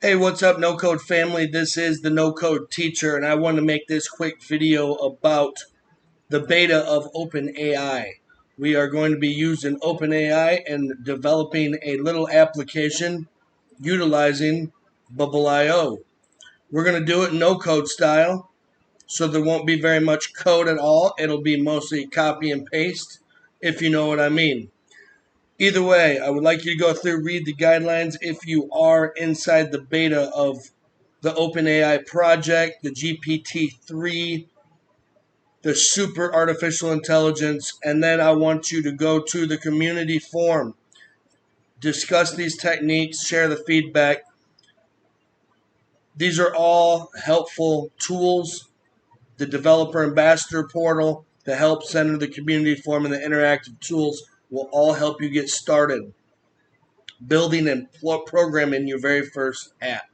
Hey, what's up, NOCode family? This is the NOCode teacher, and I want to make this quick video about the beta of OpenAI. We are going to be using OpenAI and developing a little application utilizing Bubble IO. We're going to do it NOCode style, so there won't be very much code at all. It'll be mostly copy and paste, if you know what I mean. Either way, I would like you to go through, read the guidelines if you are inside the beta of the OpenAI project, the GPT-3, the super artificial intelligence, and then I want you to go to the community forum, discuss these techniques, share the feedback. These are all helpful tools. The developer ambassador portal, the help center, the community forum, and the interactive tools will all help you get started building and programming your very first app.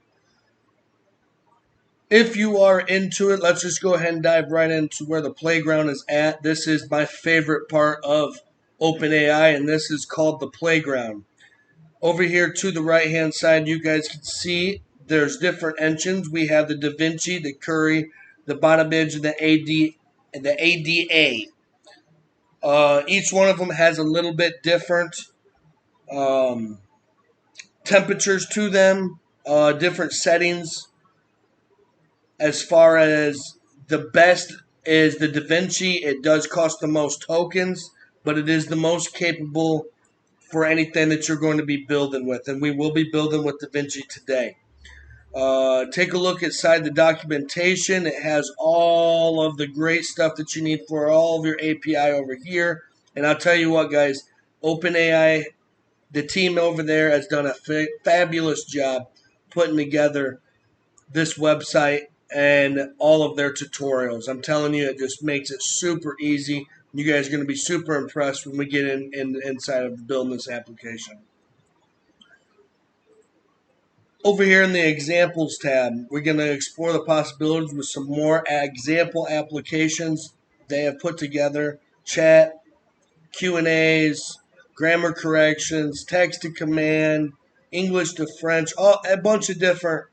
If you are into it, let's just go ahead and dive right into where the playground is at. This is my favorite part of OpenAI, and this is called the playground. Over here to the right hand side, you guys can see there's different engines. We have the DaVinci, the Curry, the bottom edge, and the ADA. Each one of them has a little bit different um, temperatures to them, different settings. As far as the best is the DaVinci, it does cost the most tokens, but it is the most capable for anything that you're going to be building with, and we will be building with DaVinci today. Take a look inside the documentation. It has all of the great stuff that you need for all of your API over here. And I'll tell you what, guys, OpenAI, the team over there has done a fabulous job putting together this website and all of their tutorials. I'm telling you, it just makes it super easy. You guys are going to be super impressed when we get inside of building this application. Over here in the examples tab, we're going to explore the possibilities with some more example applications they have put together. Chat, Q&As, grammar corrections, text to command, English to French, a bunch of different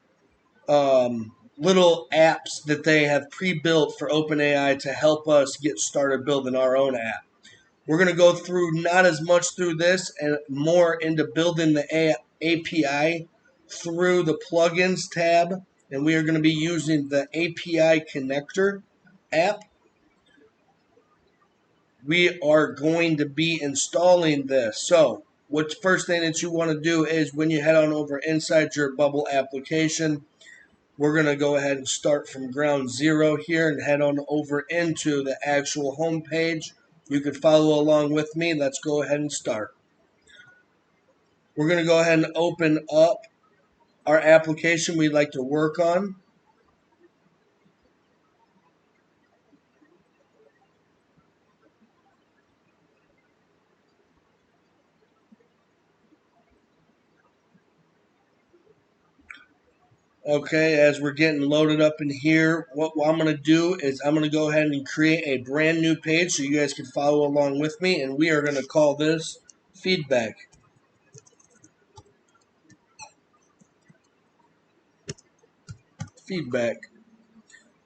little apps that they have pre-built for OpenAI to help us get started building our own app. We're going to go through not as much through this and more into building the API through the plugins tab, and we are going to be using the API connector app. We are going to be installing this. So what first thing that you want to do is when you head on over inside your Bubble application, we're going to go ahead and start from ground zero here and head on over into the actual home page. You can follow along with me. Let's go ahead and start. We're going to go ahead and open up our application we'd like to work on. Okay, as we're getting loaded up in here, what I'm going to do is I'm going to go ahead and create a brand new page so you guys can follow along with me, and we are going to call this feedback. Feedback.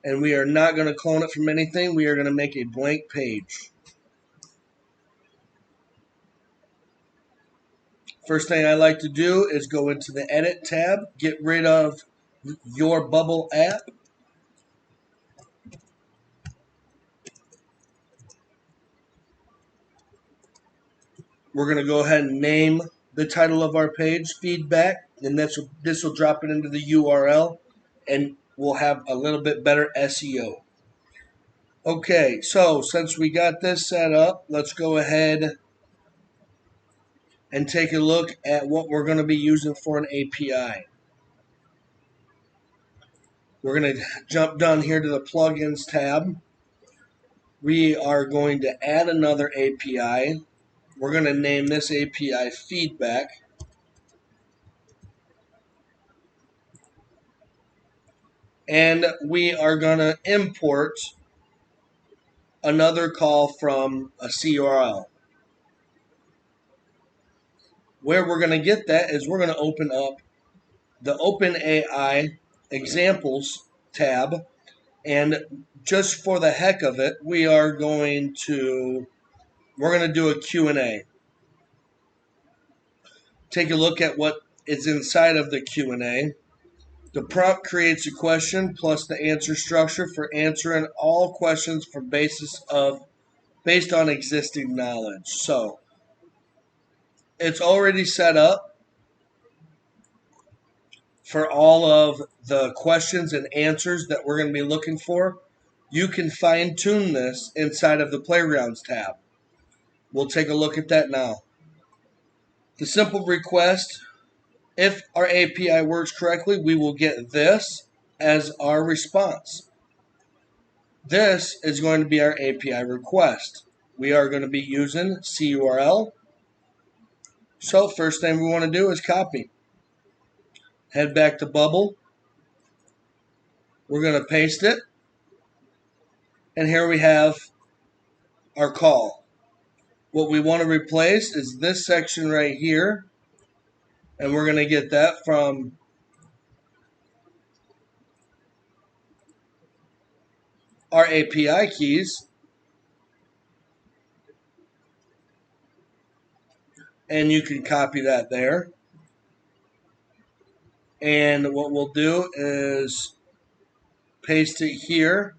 And we are not going to clone it from anything. We are going to make a blank page. First thing I like to do is go into the Edit tab, get rid of your Bubble app. We're going to go ahead and name the title of our page, Feedback, and this will drop it into the URL, and we'll have a little bit better SEO. Okay, so since we got this set up, let's go ahead and take a look at what we're going to be using for an API. We're going to jump down here to the Plugins tab. We are going to add another API. We're going to name this API Feedback. And we are going to import another call from a CURL. Where we're going to get that is we're going to open up the OpenAI examples tab, and just for the heck of it, we're going to do a Q&A. Take a look at what is inside of the Q&A. The prompt creates a question plus the answer structure for answering all questions based on existing knowledge. So it's already set up for all of the questions and answers that we're going to be looking for. You can fine tune this inside of the Playgrounds tab. We'll take a look at that now. The simple request, if our API works correctly, we will get this as our response. This is going to be our API request. We are going to be using CURL. So first thing we want to do is copy. Head back to Bubble. We're going to paste it. And here we have our call. What we want to replace is this section right here. And we're going to get that from our API keys. And you can copy that there. And what we'll do is paste it here